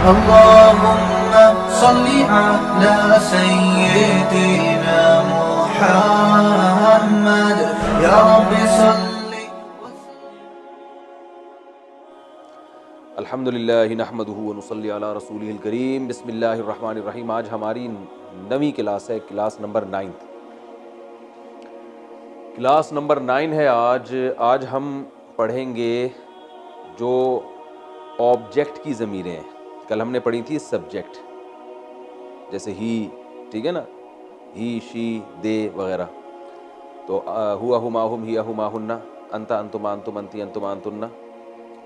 अल्लाहुम्मा सल्ली अला सय्यिदिना मुहम्मद या रब्बि सल्ली। अल्हम्दुलिल्लाहि नहमदुहु व नुसल्ली अला रसूलिहिल करीम। बिस्मिल्लाहिर रहमानिर रहीम। आज हमारी नवी क्लास है, क्लास नंबर 9। क्लास नंबर 9 है आज हम पढ़ेंगे जो ऑब्जेक्ट की ज़मीरें हैं। कल हमने पढ़ी थी सब्जेक्ट, जैसे ही, ठीक है ना, ही, शी, दे वगैरह। तो हुआ हुमा हुम हिया हुमा हुन्ना, अंता अंतुमा अंतुम अंती अंतुमा अंतुन्ना,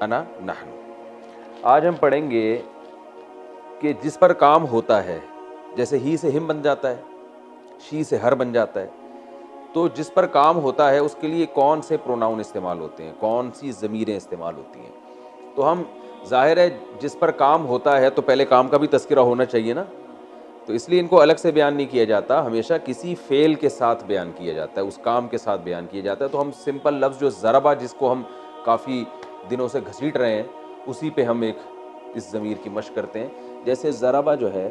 अना नहनु। आज हम पढ़ेंगे कि जिस पर काम होता है, जैसे ही से हिम बन जाता है, शी से हर बन जाता है, तो जिस पर काम होता है उसके लिए कौन से प्रोनाउन इस्तेमाल होते हैं, कौन सी ज़मीरें इस्तेमाल होती हैं। तो हम, जाहिर है जिस पर काम होता है तो पहले काम का भी तज़किरा होना चाहिए ना, तो इसलिए इनको अलग से बयान नहीं किया जाता, हमेशा किसी फ़ेल के साथ बयान किया जाता है, उस काम के साथ बयान किया जाता है। तो हम सिंपल लफ्ज़ जो ज़रबा, जिसको हम काफ़ी दिनों से घसीट रहे हैं, उसी पे हम एक इस ज़मीर की मशक़ करते हैं। जैसे ज़रबा जो है,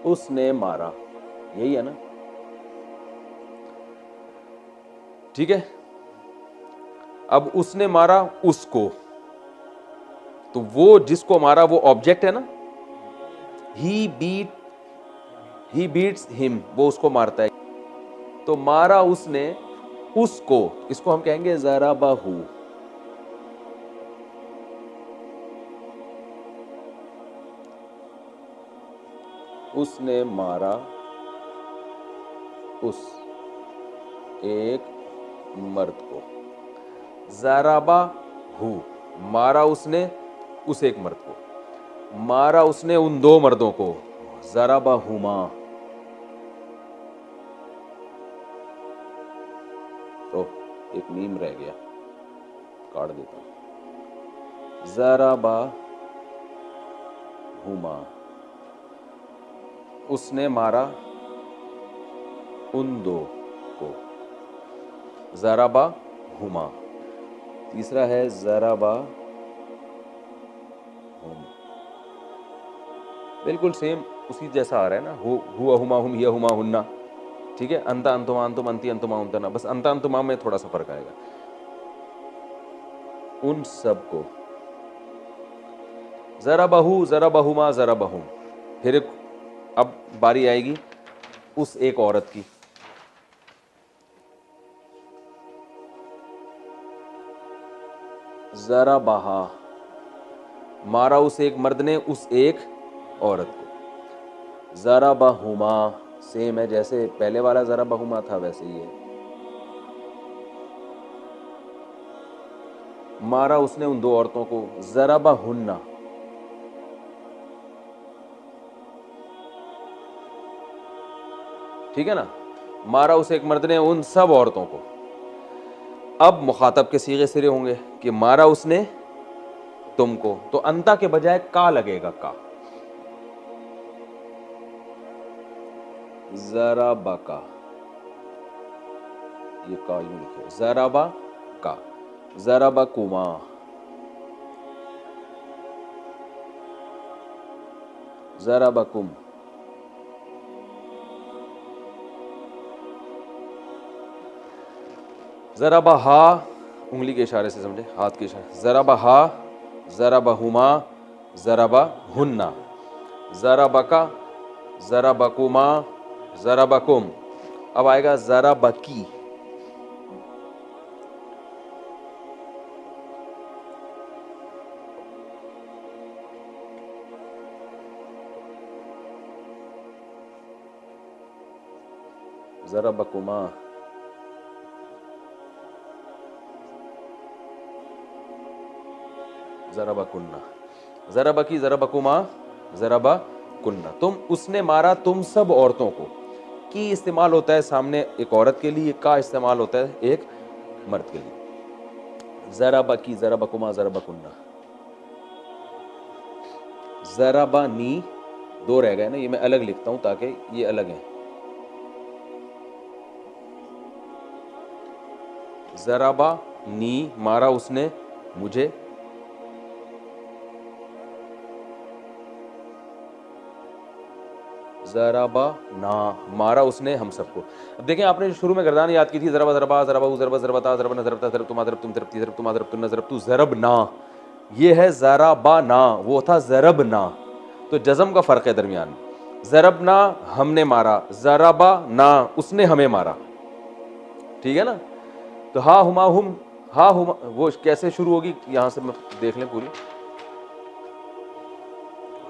उसने मारा, यही है ना, ठीक है। अब उसने मारा उसको, तो वो जिसको मारा वो ऑब्जेक्ट है ना। ही बीट्स हिम, वो उसको मारता है। तो मारा उसने उसको, इसको हम कहेंगे ज़रबहू। उसने मारा उस एक मर्द को। ज़रबहू, मारा उसने उस एक मर्द को, मारा उसने उन दो मर्दों को। ज़रबहुमा। तो एक मीम रह गया, काट देता हूं। ज़रबहुमा, उसने मारा उन दो को। ज़रबहुमा। तीसरा है ज़रबहुम, बिल्कुल सेम उसी जैसा आ रहा है ना। हुआ हुमा हुम हिया हुमा हुन्ना, ठीक है। अंता अंतुमा अंतुम अंती अंतुमा अंतना, बस अंता अंतुमा में थोड़ा सा फर्क आएगा। उन सब को। ज़रबहू, ज़रबहुमा, ज़रबहुम। फिर अब बारी आएगी उस एक औरत की। ज़रबहा, मारा उस एक मर्द ने उस एक औरत को। ज़रबहुमा, सेम है, जैसे पहले वाला ज़रबहुमा था वैसे ही है। मारा उसने उन दो औरतों को। ज़रबहुन्ना, ठीक है ना। मारा उस एक मर्द ने उन सब औरतों को। अब मुखातब के सीगे सिरे होंगे कि मारा उसने तुमको, तो अंता के बजाय का लगेगा, का। ज़रबका, ये का यूं लिखे, ज़रबा का। ज़रबकुमा, ज़रबकुम। ज़रबहा, उंगली के इशारे से समझे, हाथ के इशारे। ज़रबहा, ज़रबहुमा, ज़रबहुन्ना। ज़रबका, ज़रबकुमा, ज़रबकुम। अब आएगा ज़रबकी। ज़रबकुमा, ज़रबकुन्ना। ज़रबकी, ज़रबकुमा, ज़रबकुन्ना। तुम, उसने मारा तुम सब औरतों को। की इस्तेमाल होता है सामने एक औरत के लिए, का इस्तेमाल होता है एक मर्द के लिए। ज़रबकी, ज़रबकुमा, ज़रबकुन्ना। ज़रबनी, दो रह गए ना, ये मैं अलग लिखता हूं ताकि ये अलग है। ज़रबा नी, मारा उसने मुझे, ज़रबा ना, मारा उसने हम सबको। अब देखें, आपने शुरू में गर्दान याद की थी, ज़रबा ज़रबा ज़रबा ज़रबा ज़रबता ज़रबना ज़रबता ज़रबतुमा ज़रबतुम ज़रबती ज़रबतुमा ज़रबतुन्ना ज़रबतु ज़रबना, ये है ज़रबा ना, वो था ज़रबना। तो जज़म का फ़र्क है दरमियान में। ज़रबना हमने मारा, ज़रबा ना उसने हमें मारा, ठीक है ना। तो हा हुमा वो कैसे शुरू होगी, यहां से देख लें पूरी।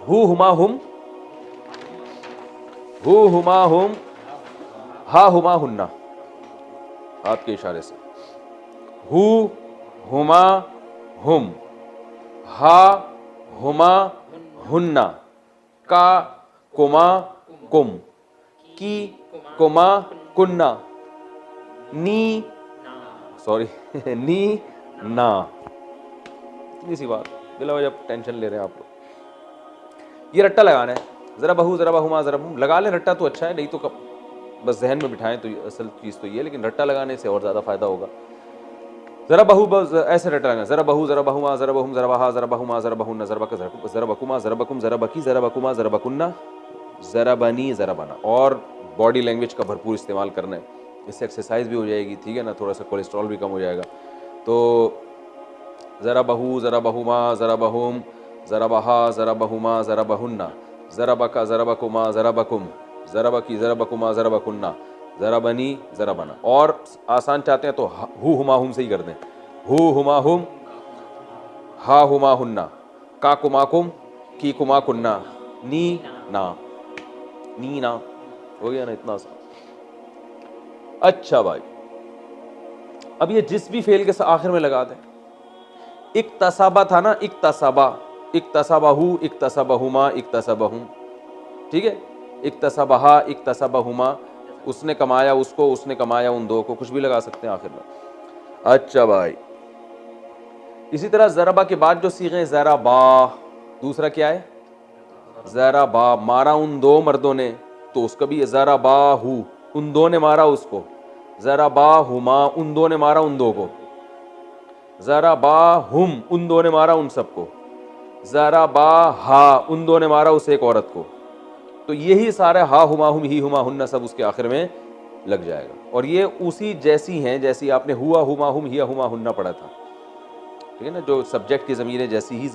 हु हुमा हुम, हा हुमा हुन्ना, हाथ के इशारे से। हु हुमा हुम, हा हुमा हुन्ना, का कुमा कुम, की कुमा कुन्ना, नी सॉरी नी ना। इतनी सी बात, बिला वजह टेंशन ले रहे हैं आप लोग। ये रट्टा लगाना है, जरा बहू जरा बहुमा जरा बहू लगा ले रट्टा तो अच्छा है, नहीं तो कब बस जहन में बिठाएं तो असल चीज़ तो ये, लेकिन रट्टा लगाने से और ज़्यादा फायदा होगा। जरा बहू ऐसे रट्टा लगाना, जरा बहू जरा बहुमा जरा बहुम जरा बहा जरा बहुमा जरा बहुन्ना जरा बका जरा बकुमा जरा बकुम जरा बकी जरा बकुमा जरा बकुन्ना जरा बनी जरा बना। और बॉडी लैंग्वेज का भरपूर इस्तेमाल करना है, इससे एक्सरसाइज भी हो जाएगी, ठीक है ना, थोड़ा सा कोलेस्ट्रॉल भी कम हो जाएगा। तो ज़रा बहू ज़रा बहुमा ज़रा बहुम ज़रा बहा ज़रा बहुमा ज़रा बहुन्ना ज़रा बका ज़रा बकुमा ज़रा बकुम ज़रा बकी ज़रा बकुमा ज़रा बकुन्ना ज़रा बनी ज़रा बना। और आसान चाहते हैं तो हु हुमा हुम से ही कर दें, हु हुमा हुम, हा हुमा हुन्ना, का कुमा कुम, की कुमा कुन्ना, नी ना, नी ना। हो गया ना, इतना आसान। अच्छा भाई, अब ये जिस भी फेल के आखिर में लगा दें। इक्तसाबा था ना, इक्तसाबा, इक्तसाबाहु इक्तसाबाहुमा इक्तसाबाहुम, ठीक है। इक्तसाबाहा इक्तसाबाहुमा, उसने कमाया उसको, उसने कमाया उन दो को, कुछ भी लगा सकते हैं आखिर में। अच्छा भाई, इसी तरह ज़रबा के बाद जो सीखे ज़रबा, दूसरा क्या है ज़रबा, मारा उन दो मर्दों ने, तो उसका भी ज़रबाहु, उन दो ने मारा उसको, ज़रबाहुमा, उन दो ने मारा उन दो को, ज़रबाहुम, उन दो ने मारा उन सबको, ज़रबाहा, उन दो ने मारा उस एक औरत को। तो यही सारे हा हुमा हुम ही हुमा हुन्ना सब उसके आखिर में लग जाएगा। और ये उसी जैसी हैं जैसी आपने हुआ हुमा हुम हिया हुमा हुन्ना पढ़ा था, ठीक है ना, जो सब्जेक्ट की ज़मीरें जैसी ही,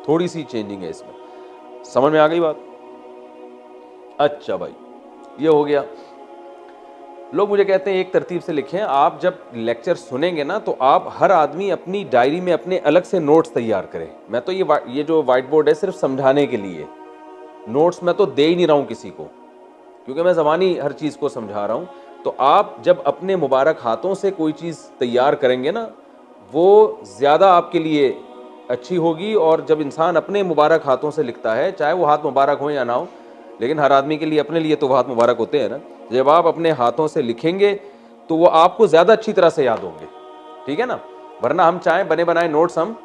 थोड़ी सी चेंजिंग है इसमें। समझ में आ गई बात। अच्छा भाई, ये हो गया। लोग मुझे कहते हैं एक तरतीब से लिखें। आप जब लेक्चर सुनेंगे ना, तो आप हर आदमी अपनी डायरी में अपने अलग से नोट्स तैयार करें। मैं तो ये जो वाइट बोर्ड है सिर्फ समझाने के लिए, नोट्स मैं तो दे ही नहीं रहा हूँ किसी को, क्योंकि मैं ज़बानी हर चीज़ को समझा रहा हूँ। तो आप जब अपने मुबारक हाथों से कोई चीज़ तैयार करेंगे ना, वो ज़्यादा आपके लिए अच्छी होगी। और जब इंसान अपने मुबारक हाथों से लिखता है, चाहे वो हाथ मुबारक हो या ना हो, लेकिन हर आदमी के लिए अपने लिए तो हाथ मुबारक होते हैं ना, जब आप अपने हाथों से लिखेंगे तो वो आपको ज़्यादा अच्छी तरह से याद होंगे, ठीक है ना। वरना हम चाहें बने बनाए नोट्स, हम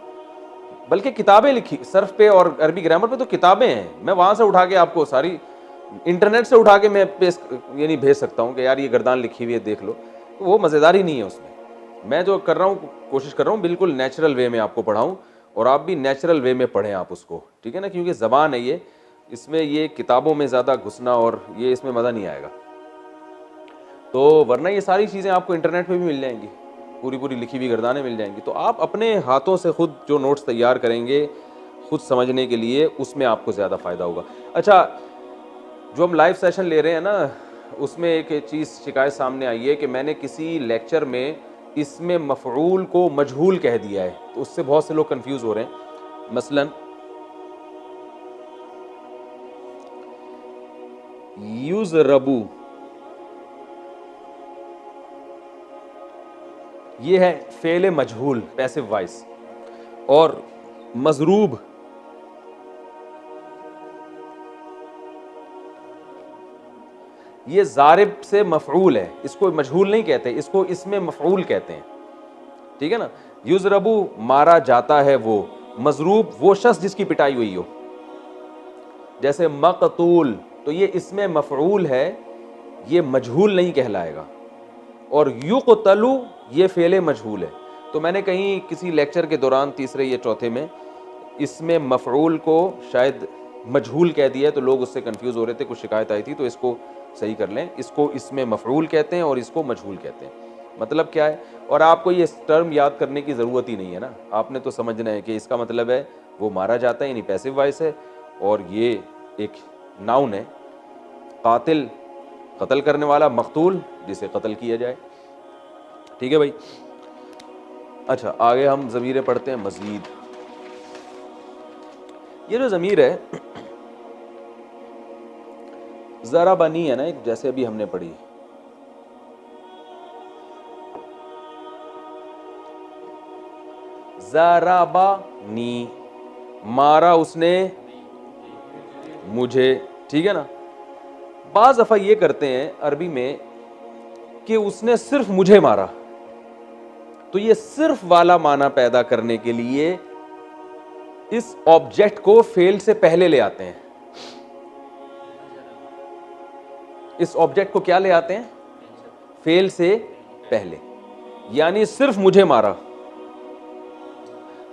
बल्कि किताबें लिखी सर्फ पे और अरबी ग्रामर पे, तो किताबें हैं, मैं वहाँ से उठा के आपको सारी इंटरनेट से उठा के मैं पेश यानी भेज सकता हूँ कि यार ये गर्दान लिखी हुई है देख लो, तो वो मज़ेदारी नहीं है उसमें। मैं जो कर रहा हूँ, कोशिश कर रहा हूँ बिल्कुल नेचुरल वे में आपको पढ़ाऊँ, और आप भी नेचुरल वे में पढ़ें आप उसको, ठीक है ना, क्योंकि ज़बान है ये, इसमें ये किताबों में ज़्यादा घुसना और ये इसमें मज़ा नहीं आएगा। तो वरना ये सारी चीज़ें आपको इंटरनेट पे भी मिल जाएंगी, पूरी पूरी लिखी हुई गर्दानें मिल जाएंगी। तो आप अपने हाथों से खुद जो नोट्स तैयार करेंगे खुद समझने के लिए, उसमें आपको ज़्यादा फ़ायदा होगा। अच्छा, जो हम लाइव सेशन ले रहे हैं ना, उसमें एक चीज़ शिकायत सामने आई है कि मैंने किसी लेक्चर में इसमें मफ़ऊल को मजहूल कह दिया है, तो उससे बहुत से लोग कंफ्यूज हो रहे हैं। मसलन युज़रबू, ये है फेले मजहूल, पैसिव वॉइस। और मजरूब, ये ज़ारिब से मफ़ऊल है, इसको मजहूल नहीं कहते, इसको इसमें मफ़ऊल कहते हैं, ठीक है ना। युज़रबू, मारा जाता है वो, मजरूब, वो शख्स जिसकी पिटाई हुई हो। जैसे मक़तूल, तो ये इसमें मफ़ऊल है, ये मजहूल नहीं कहलाएगा। और युक़तलू, ये फ़ेले मजहूल है। तो मैंने कहीं किसी लेक्चर के दौरान तीसरे या चौथे में इसमें मफ़ऊल को शायद मजहूल कह दिया है, तो लोग उससे कंफ्यूज हो रहे थे, कुछ शिकायत आई थी, तो इसको सही कर लें। इसको इसमें मफ़ऊल कहते हैं और इसको मजहूल कहते हैं। मतलब क्या है, और आपको ये टर्म याद करने की ज़रूरत ही नहीं है ना, आपने तो समझना है कि इसका मतलब है वो मारा जाता है, यानी पैसिव वॉइस है, और ये एक नाउन है। कातिल कत्ल करने वाला, मकतूल जिसे कत्ल किया जाए। ठीक है भाई। अच्छा, आगे हम ज़मीरें पढ़ते हैं मज़ीद। ये जो ज़मीर है ज़रा बनी है ना, एक जैसे अभी हमने पढ़ी, ज़राबा नी, मारा उसने मुझे। ठीक है ना। बाज़ दफ़ा ये करते हैं अरबी में कि उसने सिर्फ मुझे मारा, तो ये सिर्फ वाला माना पैदा करने के लिए इस ऑब्जेक्ट को फेल से पहले ले आते हैं। इस ऑब्जेक्ट को क्या ले आते हैं? फेल से पहले, यानी सिर्फ मुझे मारा।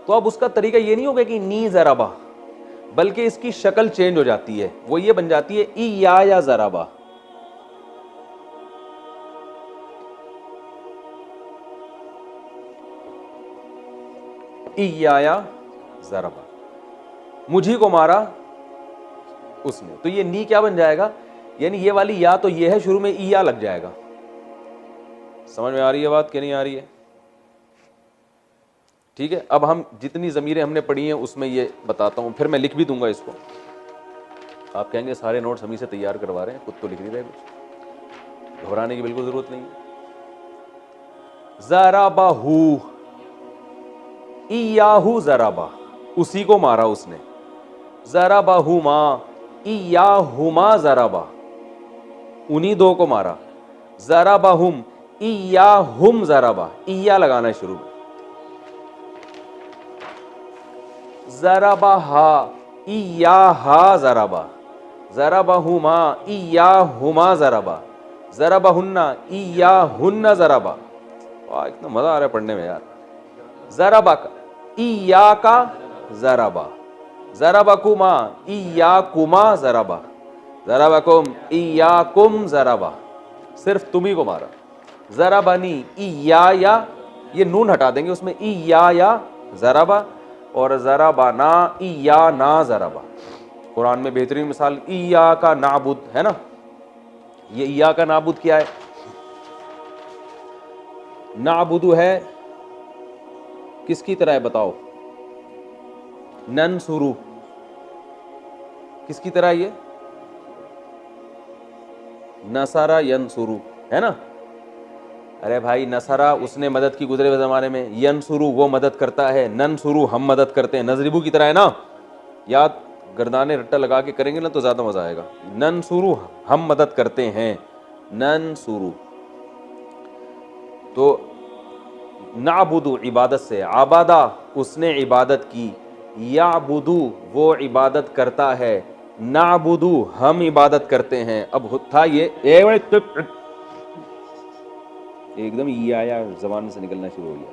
तो अब उसका तरीका ये नहीं होगा कि नी ज़राबा, बल्कि इसकी शक्ल चेंज हो जाती है, वो ये बन जाती है इया या ज़राबा। इया ज़राबा, मुझी को मारा उसने। तो ये नी क्या बन जाएगा, यानी ये वाली या तो ये है, शुरू में इया लग जाएगा। समझ में आ रही है बात कि नहीं आ रही है? ठीक है। अब हम जितनी ज़मीरें हमने पढ़ी हैं उसमें ये बताता हूँ, फिर मैं लिख भी दूंगा इसको। आप कहेंगे सारे नोट्स हम ही से तैयार करवा रहे हैं, खुद तो लिख नहीं रहे कुछ, घबराने की बिल्कुल ज़रूरत नहीं है। ज़राबाहू, इयाहू ज़राबा, उसी को मारा उसने। ज़राबाहुमा, इयाहुमा ज़राबा, उन्हीं दो को मारा। ज़राबाहुम, इयाहुम ज़राबा, इया लगाना है शुरू में। ज़राबाहा, इयाहा ज़राबा, ज़राबाहुमा, इयाहुमा ज़राबा, ज़राबाहुन्ना, इयाहुन्ना ज़राबा। वाह, इतना मजा आ रहा है पढ़ने में यार। ज़राबाका, इयाका ज़राबा, ज़राबाकुमा, इयाकुमा ज़राबा, ज़राबाकुम, इयाकुम ज़राबा, सिर्फ तुम्ही को मारा। ज़राबानी, इया, ये नून हटा देंगे, उसमें इया ज़राबा, और ज़राबाना, इया ना ज़राबा। कुरान में बेहतरीन मिसाल इया का नाबुद है ना। ये इया का नाबुद क्या है? नाबुदु है किसकी तरह है बताओ? ननसुरु किसकी तरह? ये नसारा यनसुरु है ना। अरे भाई, नसरा उसने मदद की गुजरे हुए ज़माने में, यनसुरु वो मदद करता है, ननसुरु हम मदद करते हैं। नजरिबू की तरह है ना, याद गर्दाने रट्टा लगा के करेंगे ना तो ज़्यादा मज़ा आएगा। ननसुरु हम मदद करते हैं, ननसुरु। तो नाबुदु इबादत से, आबादा उसने इबादत की, याबुदु वो इबादत करता है, नाबुदु हम इबादत करते हैं। अब था ये एकदम ये आया ज़बान से निकलना शुरू हो गया।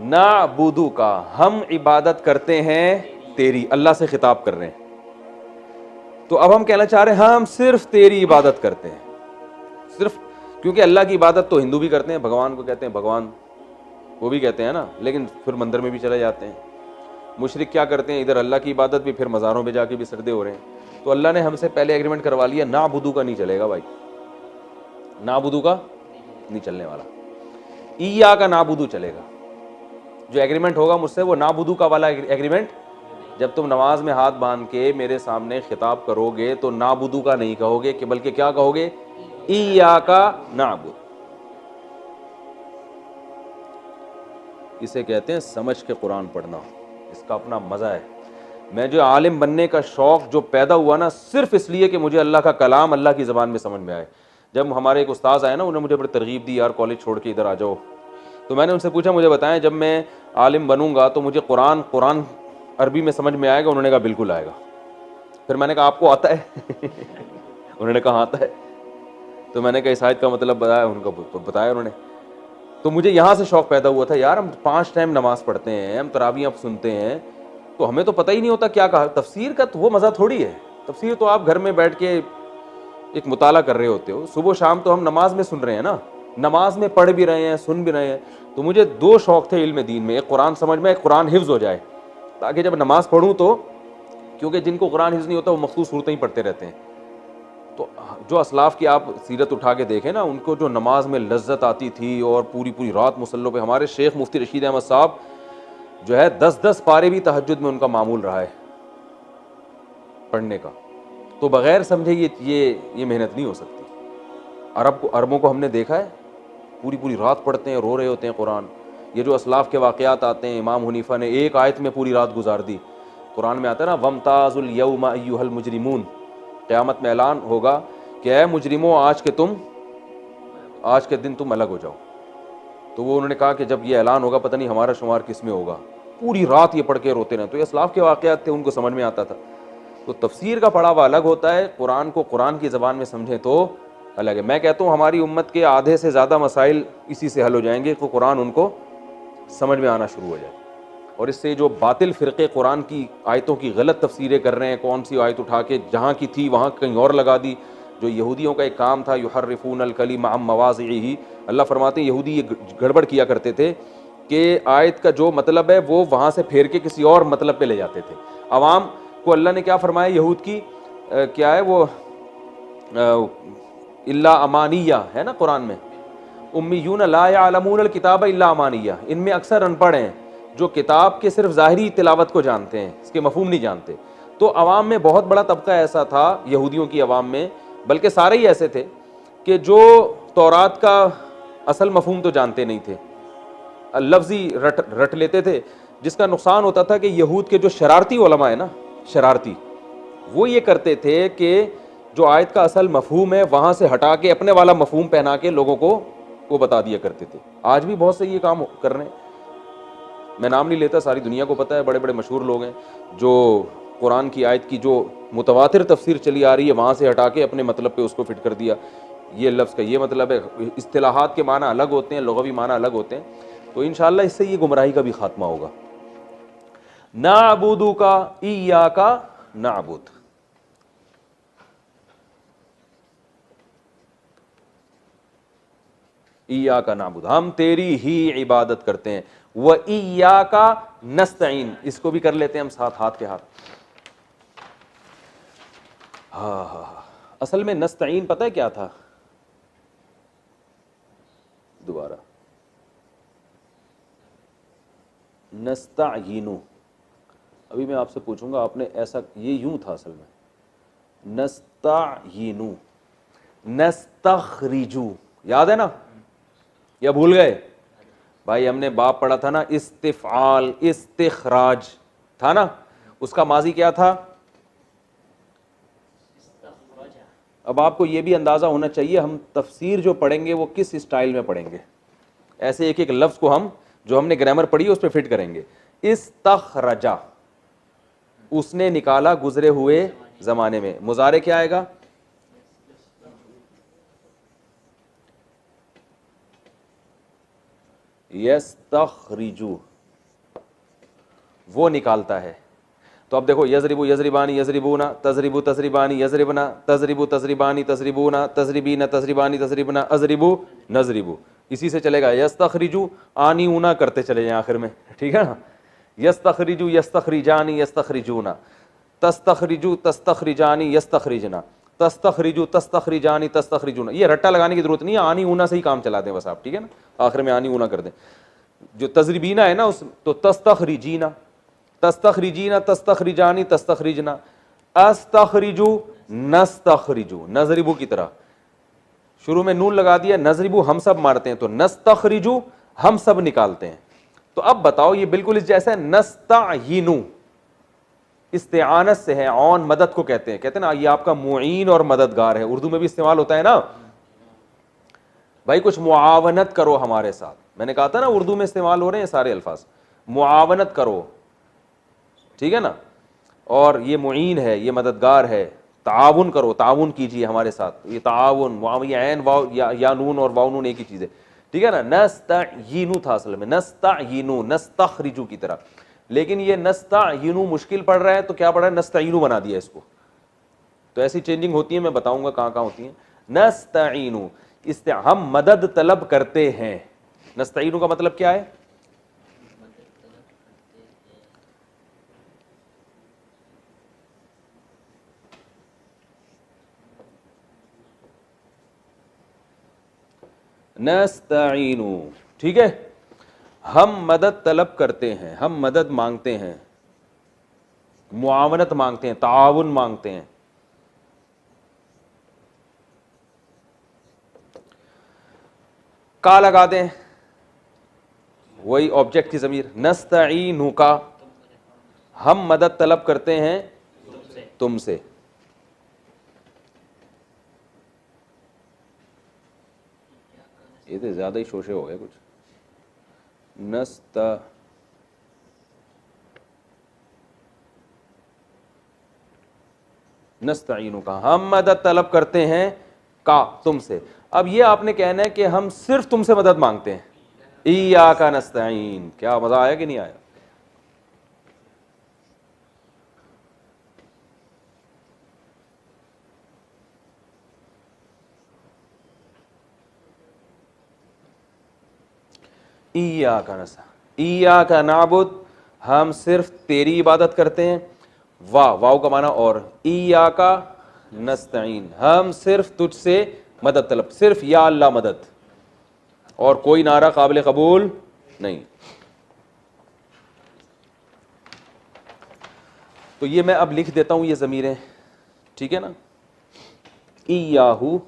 नाबुदु का हम इबादत करते हैं तेरी, अल्लाह से खिताब कर रहे हैं। तो अब हम कहना चाह रहे हैं हम सिर्फ तेरी इबादत करते हैं, सिर्फ, क्योंकि अल्लाह की इबादत तो हिंदू भी करते हैं, भगवान को कहते हैं भगवान, वो भी कहते हैं ना, लेकिन फिर मंदिर में भी चले जाते हैं। मुशरिक क्या करते हैं, इधर अल्लाह की इबादत भी, फिर मज़ारों पे जाके भी सजदे हो रहे हैं। तो अल्लाह ने हमसे पहले एग्रीमेंट करवा लिया, नाबुदू का नहीं चलेगा भाई, नाबुदू का नहीं चलने वाला, ईया का नाबुदू चलेगा। जो एग्रीमेंट होगा मुझसे वो नाबुदू का वाला एग्रीमेंट, जब तुम नमाज में हाथ बांध के मेरे सामने खिताब करोगे तो नाबुदू का नहीं कहोगे, कि बल्कि क्या कहोगे? ईया का नाबुद। इसे कहते हैं समझ के कुरान पढ़ना, इसका अपना मज़ा है। मैं जो आलिम बनने का शौक़ जो पैदा हुआ ना, सिर्फ इसलिए कि मुझे अल्लाह का कलाम अल्लाह की ज़बान में समझ में आए। जब हमारे एक उस्ताद आए ना, उन्होंने मुझे बड़ी तरगीब दी, यार कॉलेज छोड़ के इधर आ जाओ। तो मैंने उनसे पूछा, मुझे बताएं जब मैं आलिम बनूंगा तो मुझे कुरान अरबी में समझ में आएगा? उन्होंने कहा बिल्कुल आएगा। फिर मैंने कहा आपको आता है? उन्होंने कहा आता है। तो मैंने कहा इस आयत का मतलब बताया, उनको बताया उन्होंने। तो मुझे यहाँ से शौक़ पैदा हुआ था, यार हम 5 टाइम नमाज़ पढ़ते हैं, हम तरावियाँ सुनते हैं, तो हमें तो पता ही नहीं होता क्या कहा। तफसीर का तो वो मज़ा थोड़ी है, तफसीर तो आप घर में बैठ के एक मुताला कर रहे होते हो, सुबह शाम तो हम नमाज में सुन रहे हैं ना, नमाज में पढ़ भी रहे हैं, सुन भी रहे हैं। तो मुझे 2 शौक़ थे इल्म दीन में, एक कुरान समझ में, एक कुरान हिफ्ज़ हो जाए, ताकि जब नमाज पढ़ूँ तो, क्योंकि जिनको कुरान हिफ्ज़ नहीं होता वो मखसूस सूरतें ही पढ़ते रहते हैं। तो जो असलाफ़ की आप सीरत उठा के देखें ना, उनको जो नमाज में लज्जत आती थी और पूरी पूरी रात मुसल्लों पे, हमारे शेख मुफ्ती रशीद अहमद साहब जो है 10-10 पारे भी तहज्जुद में उनका मामूल रहा है पढ़ने का। तो बग़ैर समझे ये मेहनत नहीं हो सकती। अरबों को हमने देखा है, पूरी पूरी रात पढ़ते हैं, रो रहे होते हैं कुरान। ये जो असलाफ़ के वाक़यात आते हैं, इमाम हनीफ़ा ने एक आयत में पूरी रात गुजार दी। कुरान में आता है ना, वमताज़ुल यौम अय्युहल मुजरिमून, क़यामत में ऐलान होगा कि ऐ मुजरिमों, आज के दिन तुम अलग हो जाओ। तो वो उन्होंने कहा कि जब ये ऐलान होगा पता नहीं हमारा शुमार किस में होगा। पूरी रात ये पढ़ के रोते रहे। तो ये असलाफ़ के वाक़यात थे, उनको समझ में आता था। तो तफसीर का पढ़ावा अलग होता है, कुरान को कुरान की ज़बान में समझें तो अलग है। मैं कहता हूँ हमारी उम्मत के आधे से ज़्यादा मसाइल इसी से हल हो जाएंगे कि कुरान उनको समझ में आना शुरू हो जाए। और इससे जो बातिल फ़िरक़े कुरान की आयतों की गलत तफसीरें कर रहे हैं, कौन सी आयत उठा के जहाँ की थी वहाँ कहीं और लगा दी। जो यहूदियों का एक काम था, युहर्रिफूनल कलिम अम मवाज़िही, अल्लाह फरमाते हैं यहूदी ये गड़बड़ किया करते थे कि आयत का जो मतलब है वो वहाँ से फेर के किसी और मतलब पे ले जाते थे। अवाम को अल्लाह ने क्या फरमाया, यहूद की क्या है वो, इल्ला अमानिया है ना कुरान में, उम्मीयून ला यअलमूनल किताब इल्ला अमानिया, इनमें अक्सर अनपढ़ हैं जो किताब के सिर्फ ज़ाहिरी तिलावत को जानते हैं, इसके मफहूम नहीं जानते। तो अवाम में बहुत बड़ा तबका ऐसा था, यहूदियों की अवाम में, बल्कि सारे ही ऐसे थे कि जो तौरात का असल मफहूम तो जानते नहीं थे, लफ्ज़ी रट लेते थे। जिसका नुकसान होता था कि यहूद के जो शरारती उलमा है ना, शरारती, वो ये करते थे कि जो आयत का असल मफहूम है वहाँ से हटा के अपने वाला मफहूम पहना के लोगों को वो बता दिया करते थे। आज भी बहुत से ये काम कर रहे हैं, मैं नाम नहीं लेता, सारी दुनिया को पता है, बड़े बड़े मशहूर लोग हैं जो कुरान की आयत की जो मुतवातिर तफसीर चली आ रही है वहाँ से हटा के अपने मतलब पे उसको फिट कर दिया। ये लफ्ज़ का ये मतलब है, इस्तिलाहात के माना अलग होते हैं, लुग़वी माना अलग होते हैं। तो इंशाअल्लाह इससे ये गुमराही का भी खात्मा होगा। नाअबुदु का इय्याका नाअबुद, इय्याका नाअबुद, हम तेरी ही इबादत करते हैं। व इय्याका नस्तईन, इसको भी कर लेते हैं हम साथ, हाथ के हाथ। हाँ, असल में नस्तईन पता है क्या था? दोबारा, नस्तईनु, अभी मैं आपसे पूछूंगा, आपने ऐसा, ये यूं था असल में, नस्तईनु, नस्तखरिजू, याद है ना या भूल गए? भाई हमने बाप पढ़ा था ना, इस्तिफआल, इस्तिखराज था ना, उसका माजी क्या था? अब आपको ये भी अंदाज़ा होना चाहिए हम तफसीर जो पढ़ेंगे वो किस स्टाइल में पढ़ेंगे। ऐसे एक एक लफ्ज़ को हम जो हमने ग्रामर पढ़ी है उस पर फिट करेंगे। इस्तखरजा, उसने निकाला गुजरे हुए ज़माने में। मुज़ारे क्या आएगा? यस्तखरिजू, वो निकालता है। तो अब देखो, यजरिबु यजरिबानी यजरिबूना, तजरिबु तजरिबानी यजरिबना, तजरिबु तजरिबानी तजरिबूना, तजरिबीना तजरिबानी तजरिबना, अजरिबु नजरिबु, इसी से चलेगा। यस्तखरिजू, आनी ऊना करते चले जाए आखिर में, ठीक है ना। यस्तखरिजू यस्तखरिजानी यस्तखरिजूना, तस्तखरिजू तस्तखरिजानी यस्तखरिजना, तस्तखरिजू तस्तखरिजानी तस्तखरिजूना। ये रट्टा लगाने की जरूरत नहीं है, आनी ऊना से ही काम चला दें बस आप, ठीक है ना, आखिर में आनी ऊना कर दें। जो तजरिबीना है ना उस, तो तस्तखरिजीना, तस्तखरिजीना तस्तखरिजानी तस्तखरिजना, अस्तखरिजू नस्तखरिजू, नजरिबू की तरह शुरू में नून लगा दिया, नजरिबू हम सब मारते हैं, तो नस्तखरिजू हम सब निकालते हैं। तो अब बताओ, ये बिल्कुल इस जैसा है। नस्तईनु इस्तिआनत से है, औन मदद को कहते हैं ना, ये आपका मुईन और मददगार है, उर्दू में भी इस्तेमाल होता है ना भाई, कुछ मुआवनत करो हमारे साथ। मैंने कहा था ना उर्दू में इस्तेमाल हो रहे हैं सारे अल्फाज, मुआवनत करो, ठीक है ना। और ये मुईन है, ये मददगार है, ताउन करो, ताउन कीजिए हमारे साथ। ये ताउन, वाव ये ऐन वाव या नून और वाव नून एक ही चीज़ है, ठीक है ना। नस्तईनु था असल में, नस्तईनु नस्तखरिजू की तरह, लेकिन ये नस्तईनु मुश्किल पड़ रहा है तो क्या पड़ा है, नस्तईनु बना दिया इसको। तो ऐसी चेंजिंग होती है, मैं बताऊंगा कहाँ कहाँ होती है। नस्तईनु हम मदद तलब करते हैं। नस्तईनु का मतलब क्या है, नस्तईनु, ठीक है। हम मदद तलब करते हैं, हम मदद मांगते हैं, मुआवनत मांगते हैं, ताउन मांगते हैं। का लगा दें, वही ऑब्जेक्ट की ज़मीर, नस्तईनु का, हम मदद तलब करते हैं तुमसे। ये तो ज्यादा ही शोशे हो गए कुछ। नस्तईनु का, हम मदद तलब करते हैं का तुमसे। अब ये आपने कहना है कि हम सिर्फ तुमसे मदद मांगते हैं। इय्याका नस्तईन, क्या मजा आया कि नहीं आया। इय्याका नाबुद, हम सिर्फ तेरी इबादत करते हैं। वाह, वाव का माना और, इय्याका नस्तईन, हम सिर्फ तुझसे मदद तलब, सिर्फ या अल्लाह मदद, और कोई नारा काबिल कबूल नहीं। तो ये मैं अब लिख देता हूं ये ज़मीरें, ठीक है ना। इय्याहू,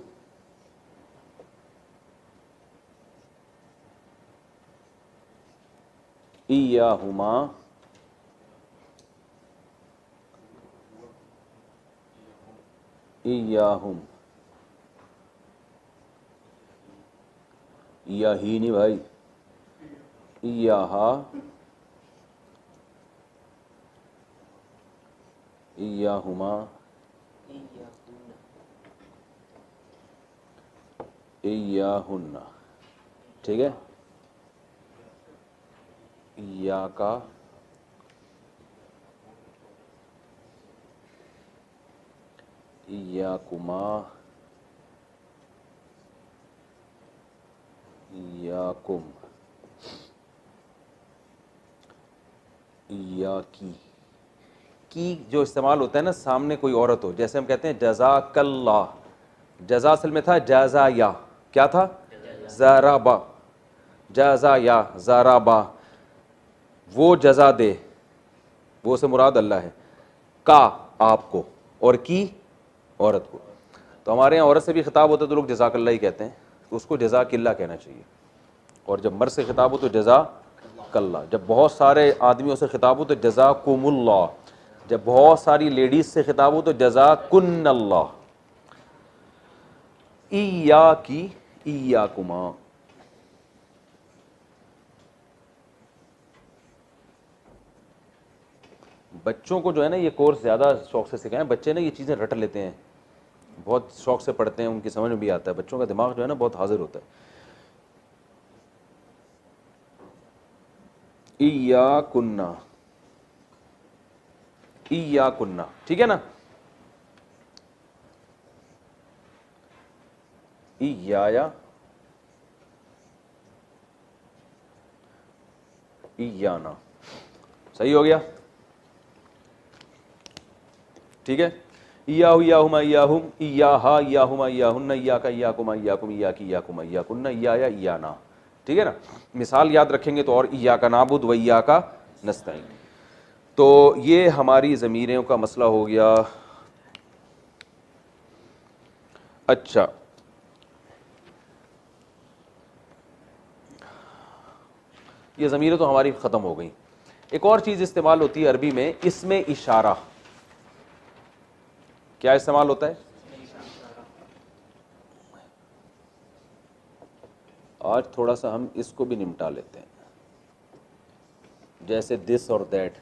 इय्याहुमा, इय्याहुम, इय्याही नहीं भाई, इय्याहा, इय्याहुमा, इय्याहुन्ना, ठीक है। इय्याका, इय्याकुमा, इय्याकुम, इय्याकी। की जो इस्तेमाल होता है ना, सामने कोई औरत हो, जैसे हम कहते हैं जज़ाकल्लाह, जज़ा असल में था जाज़ा या, क्या था, ज़राबा, जाज़ा या ज़राबा, वो जज़ा दे, वो से मुराद अल्लाह है। का आपको, और की औरत को। तो हमारे यहाँ औरत से भी खिताब होता है तो लोग जज़ाकल्लाह ही कहते हैं, तो उसको जज़ाकिल्लाह कहना चाहिए। और जब मर्द से खिताब हो तो जज़ाकल्लाह, जब बहुत सारे आदमियों से खिताब हो तो जज़ाकुमुल्लाह, जब बहुत सारी लेडीज से खिताब हो तो जज़ाकुन्नल्लाह। इय्याकी, इय्याकुमा। बच्चों को जो है ना ये कोर्स ज़्यादा शौक से सिखाएं। बच्चे ना ये चीज़ें रट लेते हैं, बहुत शौक से पढ़ते हैं, उनकी समझ में भी आता है। बच्चों का दिमाग जो है ना बहुत हाजिर होता है। इय्याकुन्ना, इय्याकुन्ना, ठीक है ना। इय्याया, इय्याना, सही हो गया, ठीक है। इय्याहु, इय्याहुमा, इय्याहुम, इय्याहा, इय्याहुमा, इय्याहुन्ना, इय्याका, इय्याकुमा, इय्याकुम, इय्याकी, इय्याकुमा, इय्याकुन्ना, इय्याया, इय्याना, ठीक है ना। मिसाल याद रखेंगे तो और, इय्याका नाबुद व इय्याका नस्तईन। तो ये हमारी ज़मीरों का मसला हो गया। अच्छा, ये ज़मीरें तो हमारी ख़त्म हो गई। एक और चीज़ इस्तेमाल होती है अरबी में, इसमें इशारा। क्या इस्तेमाल होता है, आज थोड़ा सा हम इसको भी निपटा लेते हैं, जैसे दिस और दैट।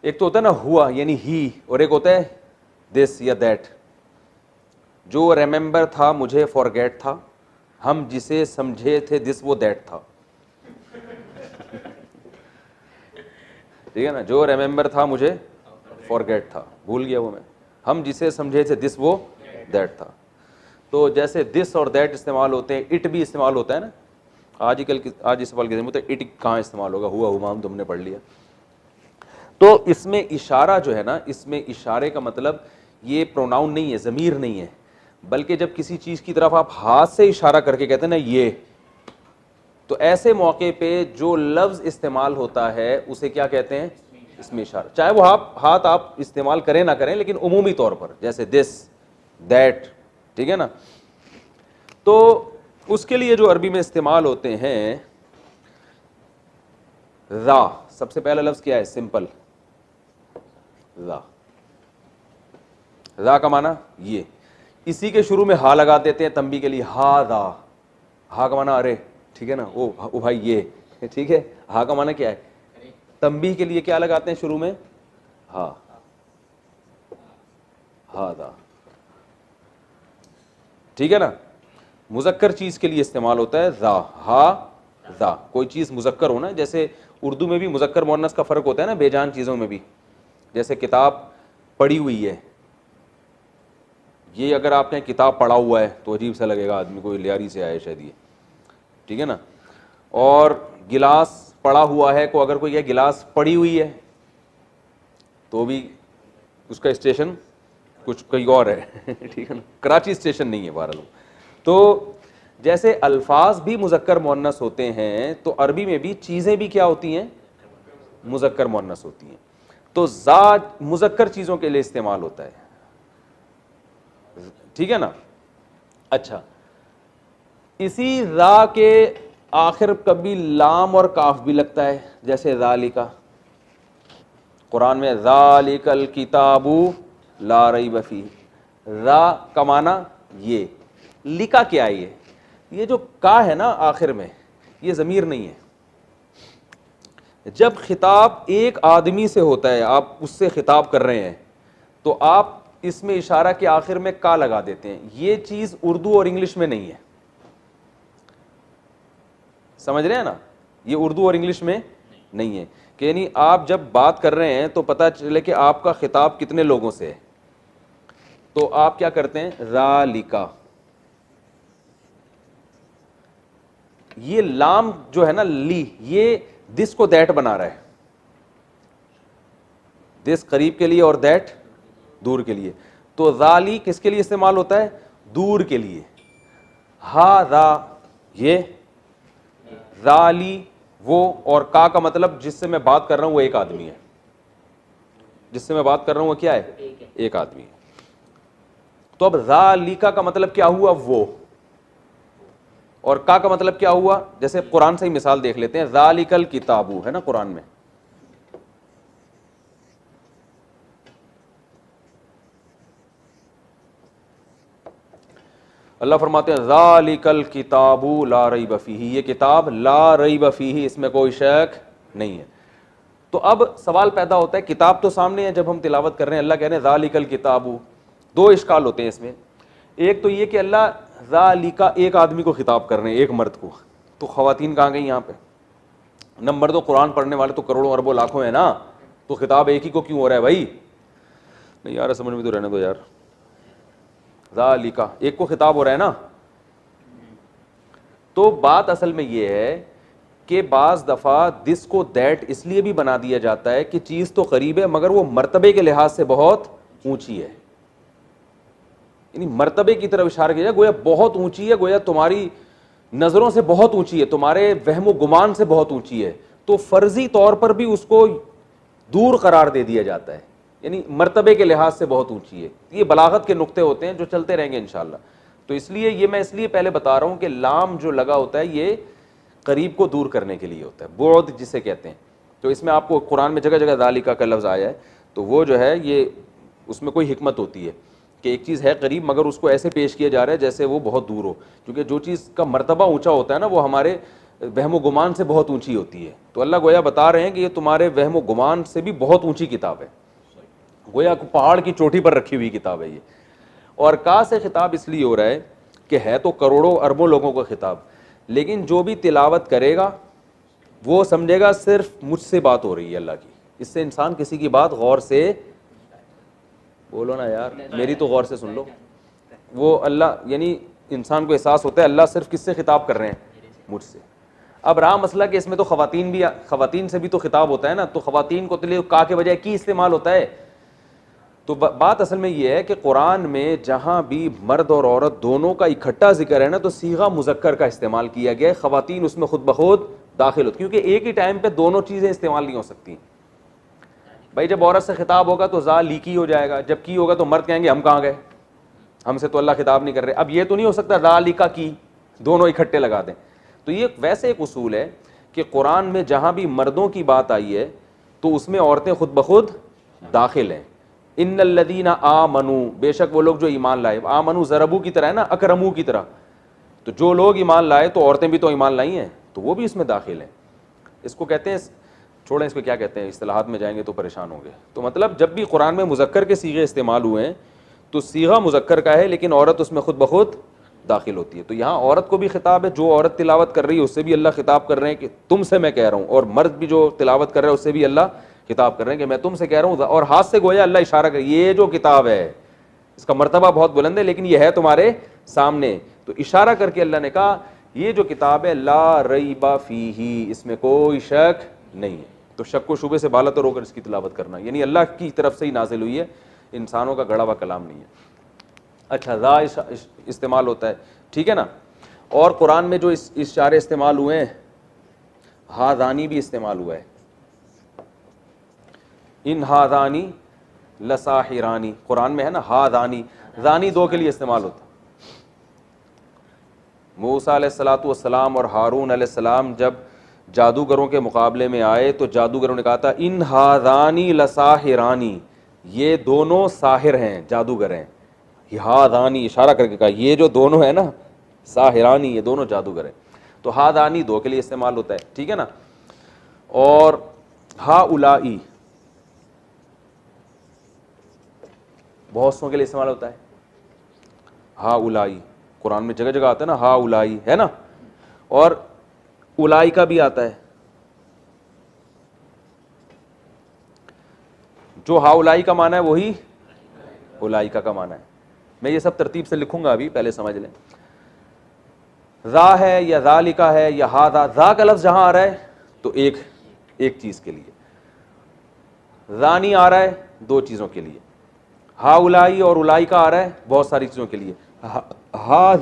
एक तो होता है ना हुआ यानी ही, और एक होता है दिस या दैट। जो रिमेंबर था मुझे फॉरगेट था, हम जिसे समझे थे दिस वो दैट था। ठीक है ना, जो रिमेंबर था मुझे फॉरगेट था, भूल गया वो मैं, हम जिसे समझे थे दिस वो दैट था। तो जैसे दिस और दैट इस्तेमाल होते हैं, इट भी इस्तेमाल होता है ना। आज इस सवाल के दिन में इट कहाँ इस्तेमाल होगा, हुआ हुमाम तुमने पढ़ लिया। तो इसमें इशारा जो है ना, इसमें इशारे का मतलब ये प्रोनाउन नहीं है, ज़मीर नहीं है, बल्कि जब किसी चीज़ की तरफ आप हाथ से इशारा करके कहते हैं ना ये, तो ऐसे मौके पे जो लफ्ज़ इस्तेमाल होता है उसे क्या कहते हैं, इसमें इशारा। चाहे वो हाथ आप इस्तेमाल करें ना करें, लेकिन उमूमी तौर पर जैसे दिस दैट, ठीक है ना। तो उसके लिए जो अरबी में इस्तेमाल होते हैं, रा, सबसे पहला लफ्ज़ क्या है, सिंपल रा। रा का माना ये, इसी के शुरू में हा लगा देते हैं तंबी के लिए, हा रा। हा का माना अरे, ठीक है ना, ओ भाई ये, ठीक है। हा का माना क्या है, तंबी के लिए क्या लगाते हैं शुरू में, हा, हा रा, ठीक है ना। मुजक्कर चीज के लिए इस्तेमाल होता है रा, हा रा। कोई चीज मुजक्कर हो ना, जैसे उर्दू में भी मुजक्कर मुअन्नस का फर्क होता है ना, बेजान चीजों में भी। जैसे किताब पढ़ी हुई है, ये अगर आप कहें किताब पढ़ा हुआ है तो अजीब सा लगेगा आदमी को, लियारी से आए शायद ये, ठीक है ना। और गिलास पड़ा हुआ है को अगर कोई कहे गिलास पड़ी हुई है, तो भी उसका स्टेशन कुछ कहीं और है, ठीक है ना, कराची स्टेशन नहीं है बहरहाल। तो जैसे अल्फाज भी मुजक्कर मुअन्नस होते हैं, तो अरबी में भी चीज़ें भी क्या होती हैं, मुजक्कर मुअन्नस होती हैं। तो ज़ा मुजक्कर चीज़ों के लिए इस्तेमाल होता है, ठीक है ना। अच्छा, इसी रा के आखिर कभी लाम और काफ भी लगता है, जैसे ज़ालिका, कुरान में ज़ालिकल किताबु ला रैब फीह। रा का माना ये, लिका क्या है, ये जो का है ना आखिर में, ये ज़मीर नहीं है। जब खिताब एक आदमी से होता है, आप उससे खिताब कर रहे हैं, तो आप इसमें इशारा के आखिर में का लगा देते हैं। ये चीज़ उर्दू और इंग्लिश में नहीं है, समझ रहे हैं ना, ये उर्दू और इंग्लिश में नहीं है। कि यानी आप जब बात कर रहे हैं तो पता चले कि आपका खिताब कितने लोगों से है, तो आप क्या करते हैं, ज़ालिका। ये लाम जो है ना, ली, ये दिस को दैट बना रहा है, दिस करीब के लिए और दैट दूर के लिए। तो ज़ाली किसके लिए इस्तेमाल होता है, दूर के लिए। हा रा ये, ज़ाली वो, और का का मतलब जिससे मैं बात कर रहा हूं वो एक आदमी है, जिससे मैं बात कर रहा हूं वो क्या है, एक आदमी है। तो अब ज़ालिका का मतलब क्या हुआ, वो, और का मतलब क्या हुआ। जैसे कुरान से ही मिसाल देख लेते हैं, ज़ालिकल किताबु है ना कुरान में, अल्लाह फरमाते हैं ज़ालिकल किताबु ला रैब फीह, ये किताब ला रैब फीह, इसमें कोई शक नहीं है। तो अब सवाल पैदा होता है, किताब तो सामने है जब हम तिलावत कर रहे हैं, अल्लाह कह रहे हैं ज़ालिकल किताबु। दो इश्काल होते हैं इसमें। एक तो ये कि अल्लाह ज़ालिका एक आदमी को खिताब कर रहे हैं, एक मर्द को, तो ख़वातीन कहाँ गई यहाँ पे। नंबर दो, कुरान पढ़ने वाले तो करोड़ों अरबों लाखों हैं ना, तो खिताब एक ही को क्यों हो रहा है भाई। नहीं यार, समझ में तो रहने दो यार, ज़ालिका एक को खिताब हो रहा है ना। तो बात असल में ये है कि बाज़ दफ़ा दिस को दैट इसलिए भी बना दिया जाता है कि चीज़ तो करीब है मगर वो मर्तबे के लिहाज से बहुत ऊंची है, यानी मर्तबे की तरफ इशारा किया जाए, गोया बहुत ऊंची है, गोया तुम्हारी नज़रों से बहुत ऊंची है, तुम्हारे वहम गुमान से बहुत ऊंची है, तो फर्जी तौर पर भी उसको दूर करार दे दिया जाता है, यानी मर्तबे के लिहाज से बहुत ऊंची है। ये बलागत के नुक्ते होते हैं जो चलते रहेंगे इंशाअल्लाह। तो इसलिए ये मैं इसलिए पहले बता रहा हूँ कि लाम जो लगा होता है ये करीब को दूर करने के लिए होता है, बुअद जिसे कहते हैं। तो इसमें आपको कुरान में जगह जगह ज़ालिका का लफ्ज़ आया है, तो वो जो है ये उसमें कोई हिकमत होती है कि एक चीज़ है करीब मगर उसको ऐसे पेश किया जा रहा है जैसे वो बहुत दूर हो, क्योंकि जो चीज़ का मर्तबा ऊंचा होता है ना वो हमारे वहम गुमान से बहुत ऊंची होती है। तो अल्लाह गोया बता रहे हैं कि ये तुम्हारे वहम गुमान से भी बहुत ऊंची किताब है, गोया पहाड़ की चोटी पर रखी हुई किताब है ये। और का से खिताब इसलिए हो रहा है कि है तो करोड़ों अरबों लोगों का खिताब, लेकिन जो भी तिलावत करेगा वो समझेगा सिर्फ मुझसे बात हो रही है अल्लाह की। इससे इंसान किसी की बात गौर से, बोलो ना यार, मेरी तो गौर से सुन लो, वो अल्लाह यानी इंसान को एहसास होता है अल्लाह सिर्फ किससे खिताब कर रहे हैं, मुझसे। अब रहा मसला कि इसमें तो खवातीन से भी तो खिताब होता है ना, तो खवातीन को तो का के बजाय की इस्तेमाल होता है। तो बात असल में ये है कि कुरान में जहाँ भी मर्द और औरत दोनों का इकट्ठा जिक्र है ना, तो सीगा मुजक्कर का इस्तेमाल किया गया है, खवातीन उसमें खुद ब खुद दाखिल होती, क्योंकि एक ही टाइम पे दोनों चीज़ें इस्तेमाल नहीं हो सकती। भाई जब औरत से खिताब होगा तो जा लीकी हो जाएगा, जब की होगा तो मर्द कहेंगे हम कहाँ गए, हमसे तो अल्लाह खिताब नहीं कर रहे। अब ये तो नहीं हो सकता रा लीका की दोनों इकट्ठे लगा दें। तो ये वैसे एक उसूल है कि कुरान में जहाँ भी मर्दों की बात आई है तो उसमें औरतें खुद ब खुद दाखिल हैं। इन्नल्लदीना आमनू, बेशक वो लोग जो ईमान लाए, आमनू ज़रबू की तरह है ना, अकरमू की तरह, तो जो लोग ईमान लाए तो औरतें भी तो ईमान लाई हैं, तो वो भी इसमें दाखिल हैं। इसको कहते हैं, छोड़ें इसको क्या कहते हैं, इस्तिलाहात में जाएंगे तो परेशान होंगे। तो मतलब जब भी कुरान में मुजक्कर के सीगे इस्तेमाल हुए हैं तो सीगा मुजक्कर का है, लेकिन औरत उसमें खुद ब खुद दाखिल होती है। तो यहाँ औरत को भी खिताब है, जो औरत तिलावत कर रही है उससे भी अल्लाह खिताब कर रहे हैं कि तुमसे मैं कह रहा हूँ, और मर्द भी जो तिलावत कर रहे हैं उससे भी अल्लाह खिताब कर रहे हैं कि मैं तुमसे कह रहा हूँ। और हाथ से गोया अल्लाह इशारा कर, ये जो किताब है इसका मर्तबा बहुत बुलंद है, लेकिन यह है तुम्हारे सामने। तो इशारा करके अल्लाह ने कहा ये जो किताब है ला रईबा फीही, इसमें कोई शक नहीं है। तो शक को शुबे से बाला तो रोकर इसकी तिलावत करना, यानी अल्लाह की तरफ से ही नाजिल हुई है, इंसानों का गढ़ा हुआ कलाम नहीं है। अच्छा, रा इस्तेमाल होता है, ठीक है ना। और कुरान में जो इशारे इस्तेमाल हुए हैं, हादानी भी इस्तेमाल हुआ है। इन हादानी लसाहिरानी, कुरान में है ना हादानी, दानी दो के लिए इस्तेमाल होता। मूसा अलैहिस्सलातु वस्सलाम और हारून अलैहिस्सलाम जब जादूगरों के मुकाबले में आए तो जादूगरों ने कहा था इन हादानी लसाहिरानी, ये दोनों साहिर हैं, जादूगर हैं। हादानी इशारा करके कहा ये जो दोनों है ना साहिरानी, ये दोनों जादूगर हैं। तो हादानी दो के लिए इस्तेमाल होता है, ठीक है ना। और हा उलाई बहुत सौ के लिए इस्तेमाल होता है। हा उलाई कुरान में जगह जगह आता है ना, हा उलाई है ना। और उलाई का भी आता है, जो हा उलाई का माना है वही उलाई का माना है। मैं ये सब तरतीब से लिखूंगा, अभी पहले समझ लें। रा है या ज़ालिका है या हादा, ज़ा का लफ्ज़ जहां आ रहा है तो एक चीज के लिए, ज़ानी आ रहा है दो चीज़ों के लिए, हा उलाई और उलाई का आ रहा है बहुत सारी चीज़ों के लिए। हा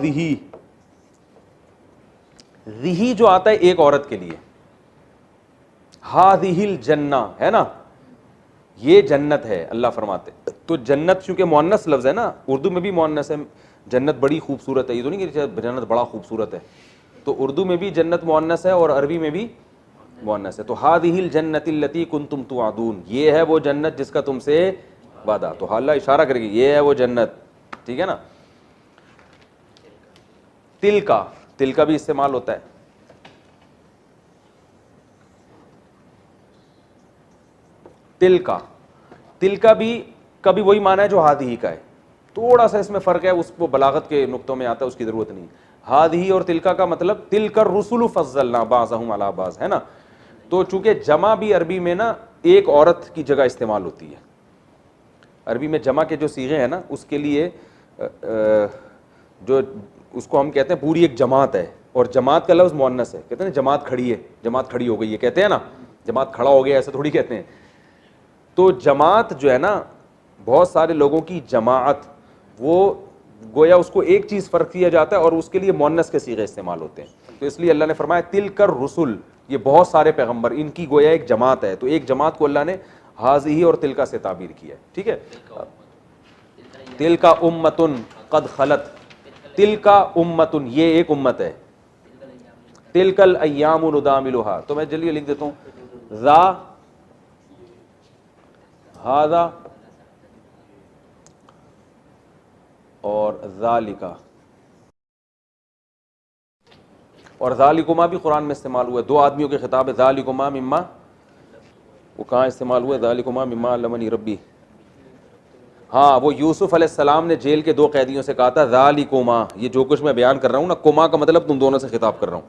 ज़िही जो आता है एक औरत के लिए, हा ज़िहिल जन्ना है ना, ये जन्नत है अल्लाह फरमाते। तो जन्नत चूंकि मुअन्नस लफ्ज़ है ना, उर्दू में भी मुअन्नस है, जन्नत बड़ी खूबसूरत है, ये तो नहीं कि जन्नत बड़ा खूबसूरत है, तो उर्दू में भी जन्नत मुअन्नस है और अरबी में भी मुअन्नस है। तो हादिहिल जन्नतिल्लती कुंतुम तुआदून, ये है वो जन्नत जिसका तुमसे वादा। तो अल्लाह इशारा करेगी ये है वो जन्नत, ठीक है ना। तिल का भी इस्तेमाल होता है। तिल का भी कभी वही माना है जो हादिही का है, थोड़ा सा इसमें फर्क है, उसको बलागत के नुक्तों में आता है, उसकी जरूरत नहीं। हादिही और तिलका का मतलब तिलकर रुसुलु फज़्ज़लना बाज़हुम अला बाज़ है ना। तो चूंकि जमा भी अरबी में ना एक औरत की जगह इस्तेमाल होती है, अरबी में जमा के जो सीगे हैं ना उसके लिए जो उसको हम कहते हैं पूरी एक जमात है, और जमात का लफ्ज़ मुअन्नस है, कहते हैं जमात खड़ी है, जमात खड़ी हो गई है, कहते हैं ना, जमात खड़ा हो गया ऐसा थोड़ी कहते हैं। तो जमात जो है ना, बहुत सारे लोगों की जमात, वो गोया उसको एक चीज़ फ़र्क किया जाता है और उसके लिए मुअन्नस के सीगे इस्तेमाल होते हैं। तो इसलिए अल्लाह ने फरमाया तिलकर रुसुल, ये बहुत सारे पैगंबर, इनकी गोया एक जमात है। तो एक जमात को अल्लाह ने हाज़िही और तिलका से ताबीर किया है, ठीक है। तिलका उम्मतुन कद खलत, तिलका उम्मतुन ये एक उम्मत है, तिलकल अय्यामु नुदामिलुहा। तो मैं जल्दी लिख देता हूँ, ज़ा हादा और ज़ालिका। और ज़ालिकुमा भी कुरान में इस्तेमाल हुआ है, दो आदमियों के खिताब है, ज़ालिकुमा मिम्मा, वो कहाँ इस्तेमाल हुआ है, ज़ालिकुमा मिम्मा अल्लमनी रब्बी। हाँ, वो यूसुफ अलैहिस्सलाम ने जेल के दो कैदियों से कहा था ज़ालिकुमा, ये जो कुछ मैं बयान कर रहा हूँ ना, कुमा का मतलब तुम दोनों से खिताब कर रहा हूँ,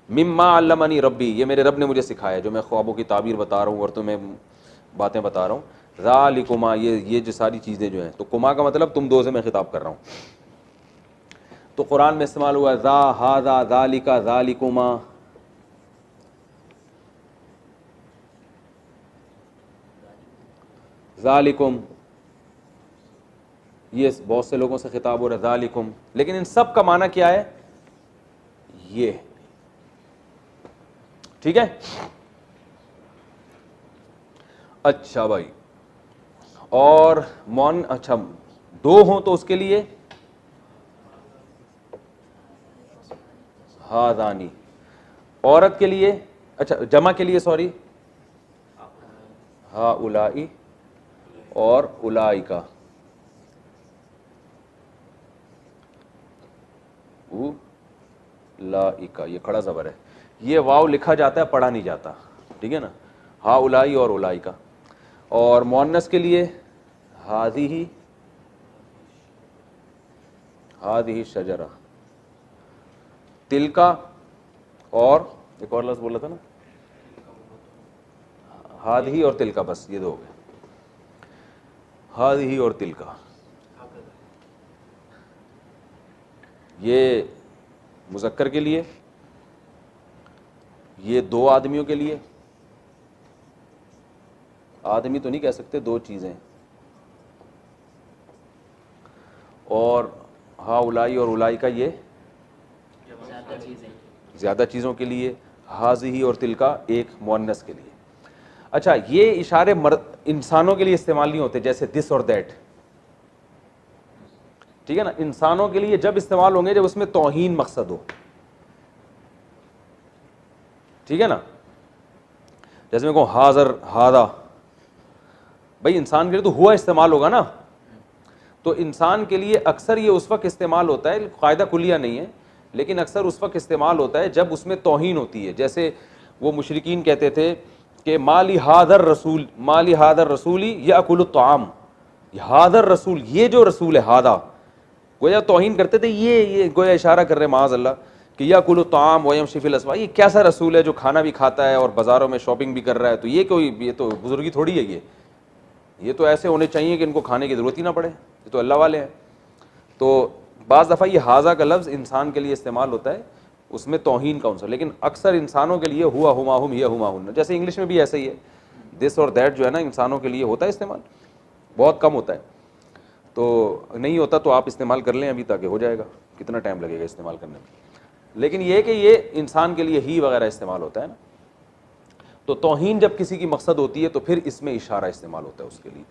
मिम्मा अल्लमनी रब्बी, ये मेरे रब ने मुझे सिखाया, जो मैं ख्वाबों की ताबीर बता रहा हूँ और तुम्हें बातें बता रहा हूँ। ज़ालिकुमा, ये जो सारी चीज़ें जो हैं, तो कुमा का मतलब तुम दो से मैं खिताब कर रहा हूँ। तो कुरान में इस्तेमाल हुआ ज़ा हाज़ा ज़ालिका ज़ालिकुमा। ज़ालिकुम, ये बहुत से लोगों से खिताब हो रहा है ज़ालिकुम, लेकिन इन सब का माना क्या है, ये, ठीक है। अच्छा भाई, और मौन, अच्छा दो हों तो उसके लिए हादानी, औरत के लिए, अच्छा जमा के लिए सॉरी, हा उलाई और उलाइका, उलाइका, ये खड़ा ज़बर है, ये वाव लिखा जाता है, पढ़ा नहीं जाता, ठीक है ना, हा उलाई और उलाइका। और मुअन्नस के लिए हाज़िही, हाज़िही शजरा, तिलका, और एक और लफ्ज़ बोला था ना, हाज़िही और तिलका, बस ये दो हो गए, हाज़िही और तिलका। ये मुज़क्कर के लिए, ये दो आदमियों के लिए, आदमी तो नहीं कह सकते, दो चीज़ें, और हा उलाई और उलाई का ये ज़्यादा चीज़ों के लिए, हाज़िही और तिलका एक मुअन्नस के लिए। अच्छा, ये इशारे इंसानों के लिए इस्तेमाल नहीं होते, जैसे दिस और दैट, ठीक है ना, इंसानों के लिए जब इस्तेमाल होंगे जब उसमें तौहीन मकसद हो, ठीक है ना, जैसे मैं कहूँ हाज़र हादा, भाई इंसान के लिए तो हुआ इस्तेमाल होगा ना, तो इंसान के लिए अक्सर ये उस वक्त इस्तेमाल होता है, कायदा कुलिया नहीं है, लेकिन अक्सर उस वक्त इस्तेमाल होता है जब उसमें तौहीन होती है। जैसे वो मुशरिकीन कहते थे कि माली हादर रसूल, माली हादर रसूली याकुलु ताम, हादर रसूल, ये जो रसूल है, हादा, गोया तौहीन करते थे, ये गोया इशारा कर रहे माज़ अल्लाह कि याकुलु ताम वयम शिफिल अस्वा, ये कैसा रसूल है जो खाना भी खाता है और बाज़ारों में शॉपिंग भी कर रहा है, तो ये कोई, ये तो बुजुर्गी थोड़ी है, ये तो ऐसे होने चाहिए कि इनको खाने की ज़रूरत ही ना पड़े, ये तो अल्लाह वाले हैं। तो बाज़ दफ़ा ये हाजा का लफ्ज़ इंसान के लिए इस्तेमाल होता है, उसमें तौहीन का उनसर, लेकिन अक्सर इंसानों के लिए हुआ हुमाहुम ये हुमाहुन, जैसे इंग्लिश में भी ऐसा ही है, दिस और दैट जो है ना, इंसानों के लिए होता है इस्तेमाल, बहुत कम होता है, तो नहीं होता तो आप इस्तेमाल कर लें अभी, ताकि हो जाएगा, कितना टाइम लगेगा इस्तेमाल करने में, लेकिन ये कि ये इंसान के लिए ही वगैरह इस्तेमाल होता है ना। तो तौहीन जब किसी की मकसद होती है तो फिर इसमें इशारा इस्तेमाल होता है उसके लिए।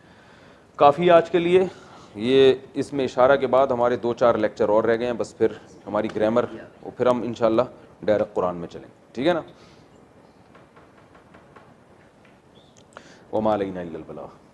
काफ़ी आज के लिए ये, इसमें इशारा के बाद हमारे 2-4 लेक्चर और रह गए हैं, बस फिर हमारी ग्रामर, और फिर हम इंशाल्लाह डायरेक्ट कुरान में चलेंगे, ठीक है ना। वमा अलैना इल्लल बलाग।